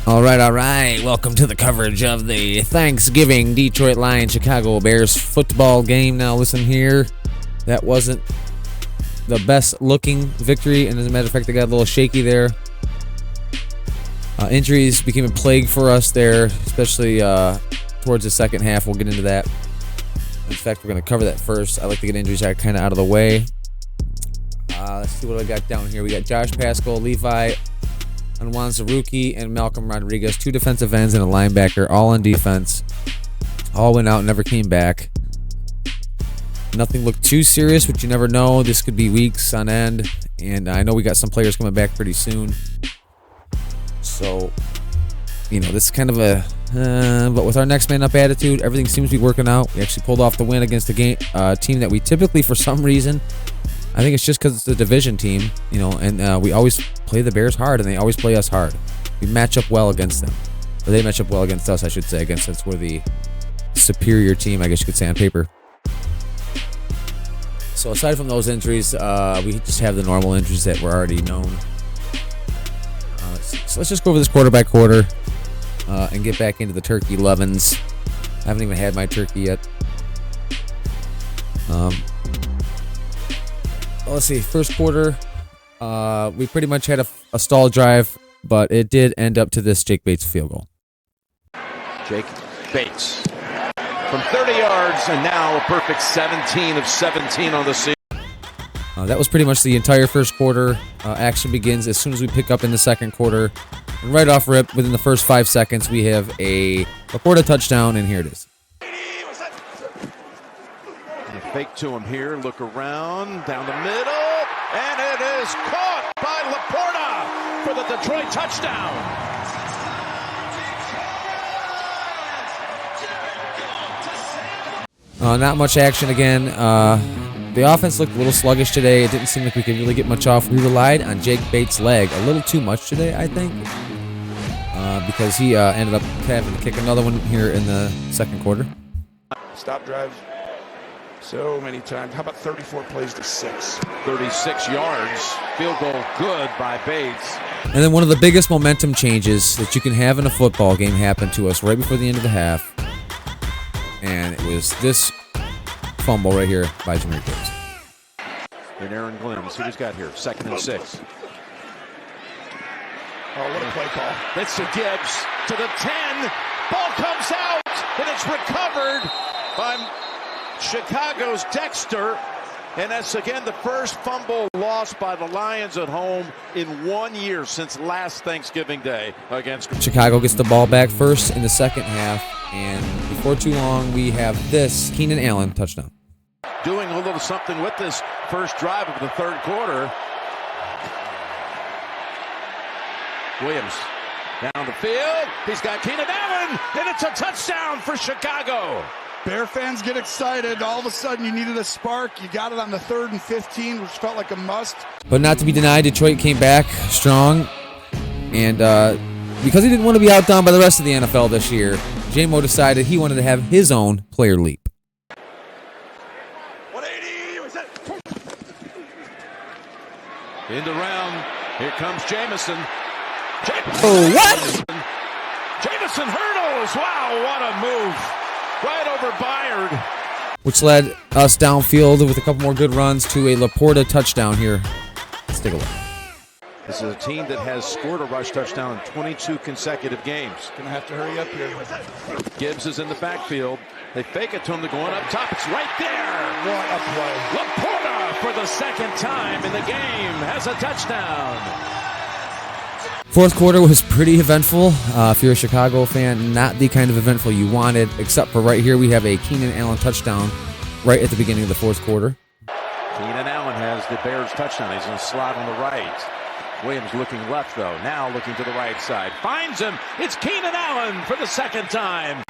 All right. Welcome to the coverage of the Thanksgiving Detroit Lions Chicago Bears football game. Now listen here, that wasn't the best looking victory, and as a matter of fact, they got a little shaky there. Injuries became a plague for us there, especially towards the second half. We'll get into that. In fact, we're going to cover that first. I like to get injuries kind of out of the way. Let's see what I got down here. We got Josh Pascal, Levi Anwanzaruki, and Malcolm Rodriguez, 2 defensive ends and a linebacker, all on defense. All went out and never came back. Nothing looked too serious, but you never know. This could be weeks on end, and I know we got some players coming back pretty soon. So, this is kind of a... but with our next man up attitude, everything seems to be working out. We actually pulled off the win against a team that we typically, for some reason... I think it's just because it's the division team, and we always play the Bears hard, and they always play us hard. We match up well against them. Or they match up well against us, I should say, since we're the superior team, I guess you could say, on paper. So aside from those injuries, we just have the normal injuries that were already known. So let's just go over this quarter by quarter and get back into the turkey lovins. I haven't even had my turkey yet. Let's see, first quarter, we pretty much had a stall drive, but it did end up to this Jake Bates field goal. Jake Bates from 30 yards, and now a perfect 17 of 17 on the season. That was pretty much the entire first quarter. Action begins as soon as we pick up in the second quarter. And right off rip, within the first 5 seconds, we have a Laporta touchdown, and here it is. Fake to him here, look around, down the middle, and it is caught by Laporta for the Detroit touchdown. Not much action again. The offense looked a little sluggish today. It didn't seem like we could really get much off. We relied on Jake Bates' leg a little too much today, I think, because he ended up having to kick another one here in the second quarter. Stop drives. So many times. How about 34 plays to 6? 36 yards. Field goal good by Bates. And then one of the biggest momentum changes that you can have in a football game happened to us right before the end of the half. And it was this fumble right here by Jameer Gibbs. And Aaron Glenn, see what he's got here. 2nd and 6. Oh, what a play call. It's to Gibbs to the 10. Ball comes out, and it's recovered by Chicago's Dexter, and that's again the first fumble lost by the Lions at home in 1 year since last Thanksgiving Day against Chicago. Gets the ball back first in the second half, and before too long we have this Keenan Allen touchdown. Doing a little something with this first drive of the third quarter. Williams down the field, he's got Keenan Allen, and it's a touchdown for Chicago. Bear fans get excited. All of a sudden, you needed a spark. You got it on the 3rd and 15, which felt like a must. But not to be denied, Detroit came back strong. And because he didn't want to be outdone by the rest of the NFL this year, J-Mo decided he wanted to have his own player leap. 180. In the round, here comes Jamison. Oh, what? Jamison hurdles. Wow, what a move. Right over Byard. Which led us downfield with a couple more good runs to a Laporta touchdown here. Let's take a look. This is a team that has scored a rush touchdown in 22 consecutive games. Gonna have to hurry up here. Gibbs is in the backfield. They fake it to him. They're going up top. It's right there. What a play. Laporta, for the second time in the game, has a touchdown. Fourth quarter was pretty eventful. If you're a Chicago fan, not the kind of eventful you wanted, except for right here we have a Keenan Allen touchdown right at the beginning of the fourth quarter. Keenan Allen has the Bears touchdown. He's in a slot on the right. Williams looking left, though. Now looking to the right side. Finds him. It's Keenan Allen for the second time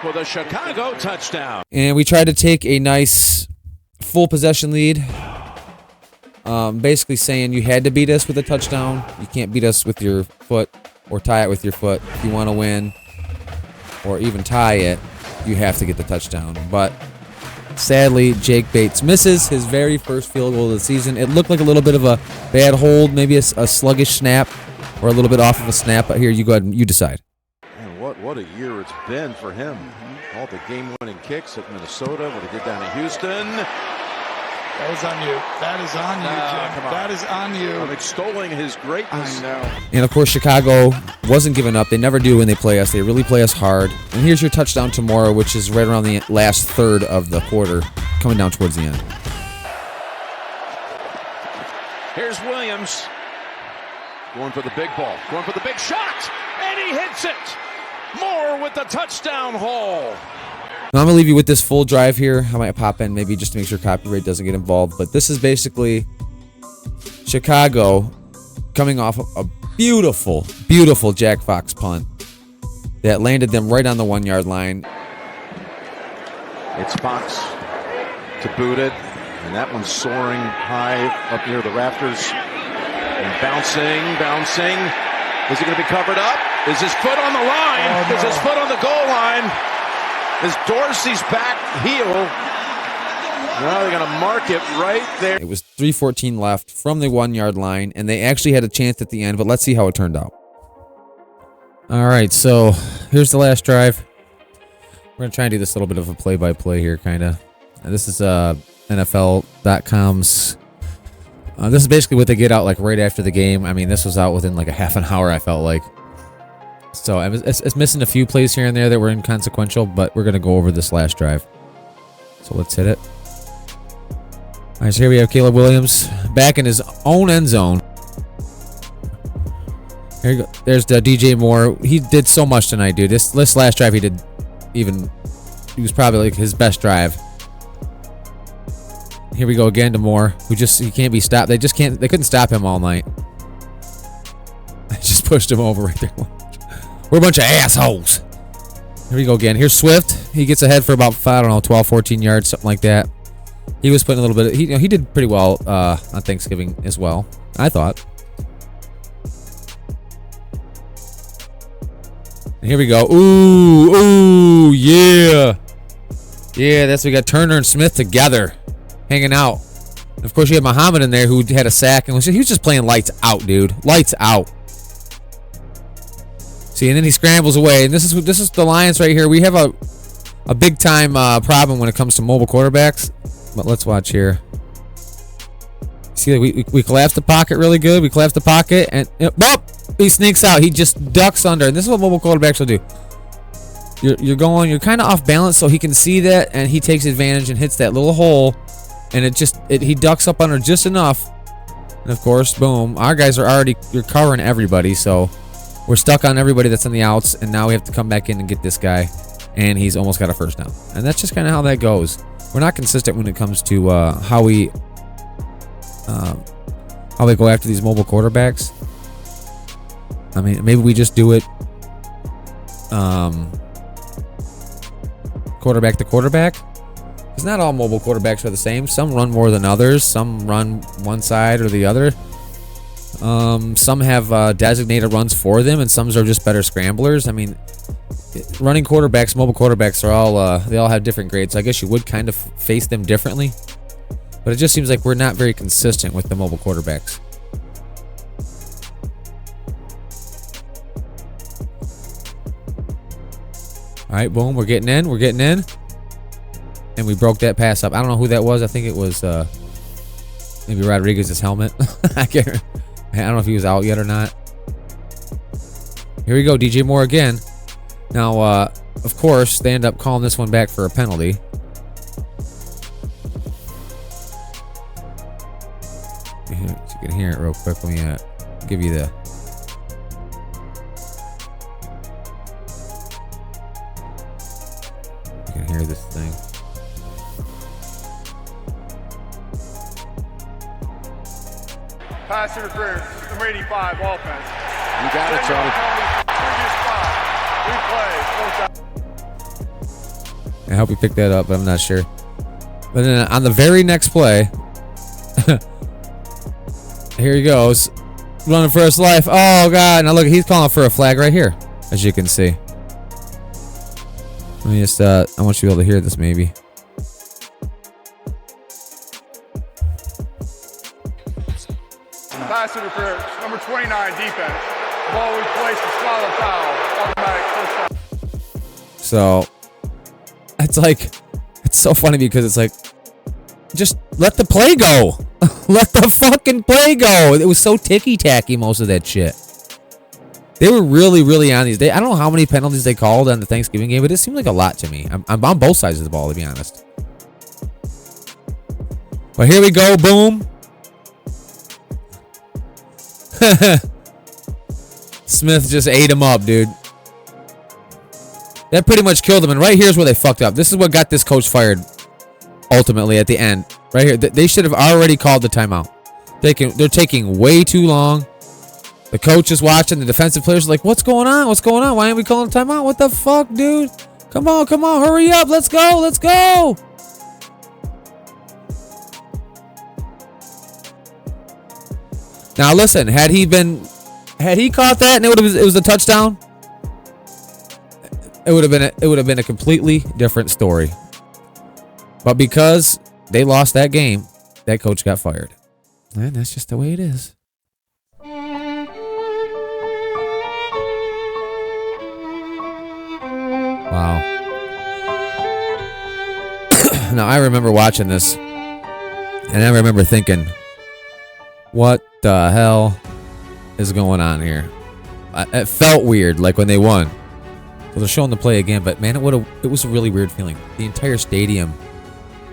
with a Chicago touchdown. And we tried to take a nice full possession lead. Basically saying you had to beat us with a touchdown. You can't beat us with your foot or tie it with your foot. If you want to win or even tie it, you have to get the touchdown. But sadly, Jake Bates misses his very first field goal of the season. It looked like a little bit of a bad hold, maybe a sluggish snap. or a little bit off of a snap. But here, you go ahead and you decide. Man, what a year it's been for him. All the game-winning kicks at Minnesota, what he did down in Houston. That was on you. That is on you, Jim. Come on. That is on you. I'm extolling his greatness. I know. And of course, Chicago wasn't giving up. They never do when they play us. They really play us hard. And here's your touchdown tomorrow, which is right around the last third of the quarter, coming down towards the end. Here's Williams. Going for the big ball. Going for the big shot. And he hits it. Moore with the touchdown haul. Now I'm going to leave you with this full drive here. I might pop in maybe just to make sure copyright doesn't get involved. But this is basically Chicago coming off a beautiful, beautiful Jack Fox punt that landed them right on the 1 yard line. It's Fox to boot it. And that one's soaring high up near the rafters. And bouncing. Is it going to be covered up? Is his foot on the line? Oh, no. Is his foot on the goal line? Is Dorsey's back heel? Now they're going to mark it right there. It was 3:14 left from the 1 yard line, and they actually had a chance at the end, but let's see how it turned out. All right, so here's the last drive. We're going to try and do this little bit of a play-by-play here, kind of. This is NFL.com's. This is basically what they get out like right after the game. I mean, this was out within like a half an hour, I felt like. So it's missing a few plays here and there that were inconsequential, but we're going to go over this last drive. So let's hit it. All right, so here we have Caleb Williams back in his own end zone. Here you go. There's the DJ Moore. He did so much tonight, dude. This last drive he was probably like his best drive. Here we go again to Moore, who he can't be stopped. They couldn't stop him all night. They just pushed him over right there. We're a bunch of assholes. Here we go again. Here's Swift. He gets ahead for about, 12, 14 yards, something like that. He was putting a little bit he did pretty well on Thanksgiving as well, I thought. And here we go. Ooh, yeah. Yeah, we got Turner and Smith together, hanging out. And of course, you had Muhammad in there who had a sack, and he was just playing lights out, dude. Lights out. See, and then he scrambles away, and this is the Lions right here. We have a big time problem when it comes to mobile quarterbacks. But let's watch here. See, we collapse the pocket really good. We collapse the pocket, and he sneaks out. He just ducks under, and this is what mobile quarterbacks will do. You're kind of off balance, so he can see that, and he takes advantage and hits that little hole, and he ducks up under just enough, and of course, boom. Our guys you're covering everybody, so we're stuck on everybody that's on the outs, and now we have to come back in and get this guy, and he's almost got a first down. And that's just kind of how that goes. We're not consistent when it comes to how we go after these mobile quarterbacks. I mean, maybe we just do it quarterback to quarterback. Because not all mobile quarterbacks are the same. Some run more than others. Some run one side or the other. Some have designated runs for them, and some are just better scramblers. I mean, running quarterbacks, mobile quarterbacks are all they all have different grades. So I guess you would kind of face them differently, but it just seems like we're not very consistent with the mobile quarterbacks. All right, boom, we're getting in, and we broke that pass up. I don't know who that was. I think it was maybe Rodriguez's helmet. I don't know if he was out yet or not. Here we go, DJ Moore again. Now, of course, they end up calling this one back for a penalty. You can hear it real quick. Let me give you the... You can hear this thing. Pass interference, number 85, offense. You got it, Charlie. I hope you picked that up, but I'm not sure. But then on the very next play, here he goes, running for his life. Oh, God. Now, look, he's calling for a flag right here, as you can see. Let me just, I want you to be able to hear this, maybe. Pass interference, number 29, defense. ball, we place the swallow foul. Automatic first down. So it's so funny because it's like, just let the play go. Let the fucking play go. It was so ticky-tacky, most of that shit. They were really, really on these. I don't know how many penalties they called on the Thanksgiving game, but it seemed like a lot to me. I'm on both sides of the ball, to be honest. But here we go. Boom. Smith just ate him up, dude. That pretty much killed him. And right here's where they fucked up. This is what got this coach fired. Ultimately, at the end, right here, they should have already called the timeout. They're taking way too long. The coach is watching. The defensive players are like, "What's going on? What's going on? Why aren't we calling timeout? What the fuck, dude? Come on, hurry up! Let's go, let's go!" Now listen, had he caught that and it was a touchdown, it would have been a completely different story. But because they lost that game, that coach got fired. And that's just the way it is. Wow. Now, I remember watching this, and I remember thinking, what the hell is going on here? It felt weird, like when they won. So they're showing the play again, but man, it was a really weird feeling. The entire stadium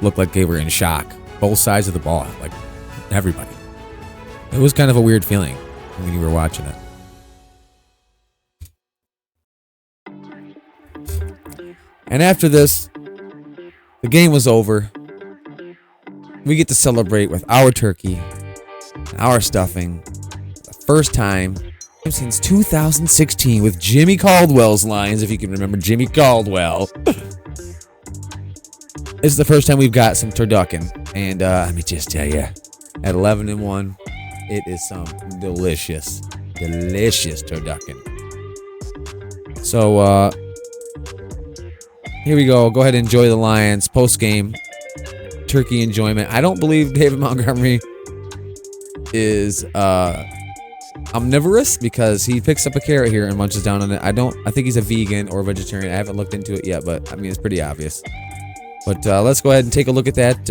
looked like they were in shock. Both sides of the ball, like everybody. It was kind of a weird feeling when you were watching it. And after this, the game was over. We get to celebrate with our turkey, our stuffing. The first time since 2016 with Jimmy Caldwell's Lions, if you can remember Jimmy Caldwell. This is the first time we've got some turducken. And let me just tell you, at 11-1, it is some delicious turducken. So, here we go. Go ahead and enjoy the Lions post-game turkey enjoyment. I don't believe David Montgomery is omnivorous because he picks up a carrot here and munches down on it. I think he's a vegan or a vegetarian. I haven't looked into it yet, but I mean, it's pretty obvious. But let's go ahead and take a look at that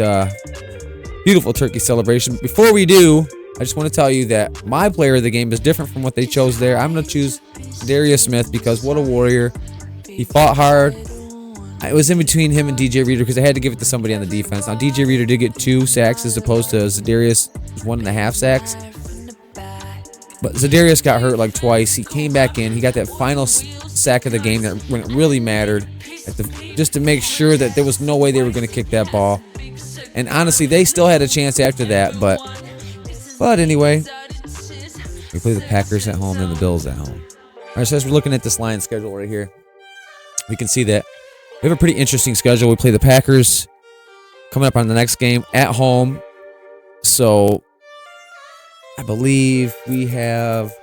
beautiful turkey celebration. Before we do, I just want to tell you that my player of the game is different from what they chose there. I'm going to choose Darius Smith because what a warrior. He fought hard. It was in between him and DJ Reader because I had to give it to somebody on the defense. Now, DJ Reader did get 2 sacks as opposed to Zadarius 1.5 sacks. But Zadarius got hurt like twice. He came back in. He got that final sack of the game that when it really mattered, just to make sure that there was no way they were going to kick that ball. And honestly, they still had a chance after that. But anyway, we play the Packers at home and the Bills at home. All right, so as we're looking at this Lions schedule right here, we can see that we have a pretty interesting schedule. We play the Packers coming up on the next game at home. So I believe we have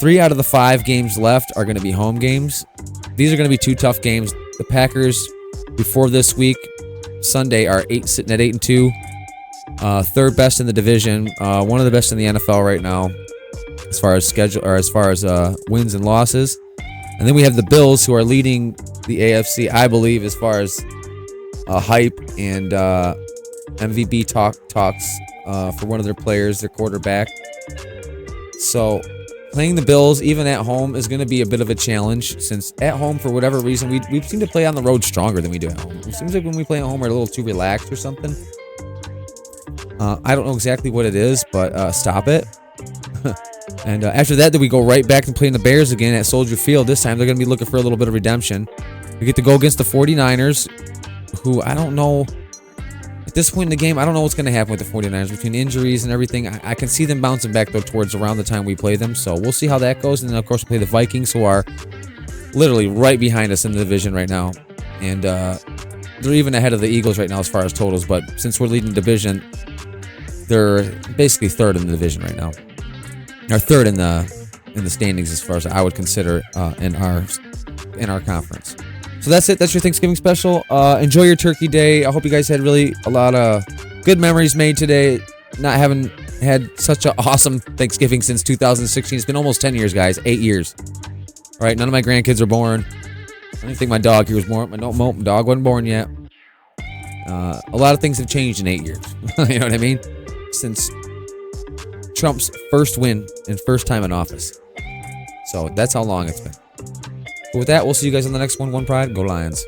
3 out of the 5 games left are going to be home games. These are going to be 2 tough games. The Packers, before this week, Sunday, are sitting at 8-2. Third best in the division. One of the best in the NFL right now, as far as schedule or as far as wins and losses. And then we have the Bills, who are leading the AFC, I believe, as far as hype and MVP talks for one of their players, their quarterback. So playing the Bills, even at home, is going to be a bit of a challenge, since at home, for whatever reason, we seem to play on the road stronger than we do at home. It seems like when we play at home, we're a little too relaxed or something. I don't know exactly what it is, but stop it. And after that, then we go right back and play in the Bears again at Soldier Field. This time, they're going to be looking for a little bit of redemption. We get to go against the 49ers, who I don't know. At this point in the game, I don't know what's going to happen with the 49ers. Between injuries and everything, I can see them bouncing back, though, towards around the time we play them. So we'll see how that goes. And then, of course, we play the Vikings, who are literally right behind us in the division right now. And they're even ahead of the Eagles right now as far as totals. But since we're leading the division, they're basically third in the division right now. Or third in the standings, as far as I would consider in our conference. So that's it. That's your Thanksgiving special. Enjoy your Turkey Day. I hope you guys had really a lot of good memories made today. Not having had such an awesome Thanksgiving since 2016. It's been almost 10 years, guys. 8 years. All right, none of my grandkids are born. I don't even think my dog here was born. My dog wasn't born yet. A lot of things have changed in 8 years. You know what I mean? Since Trump's first win and first time in office. So that's how long it's been. But with that, we'll see you guys on the next one. One Pride, go Lions.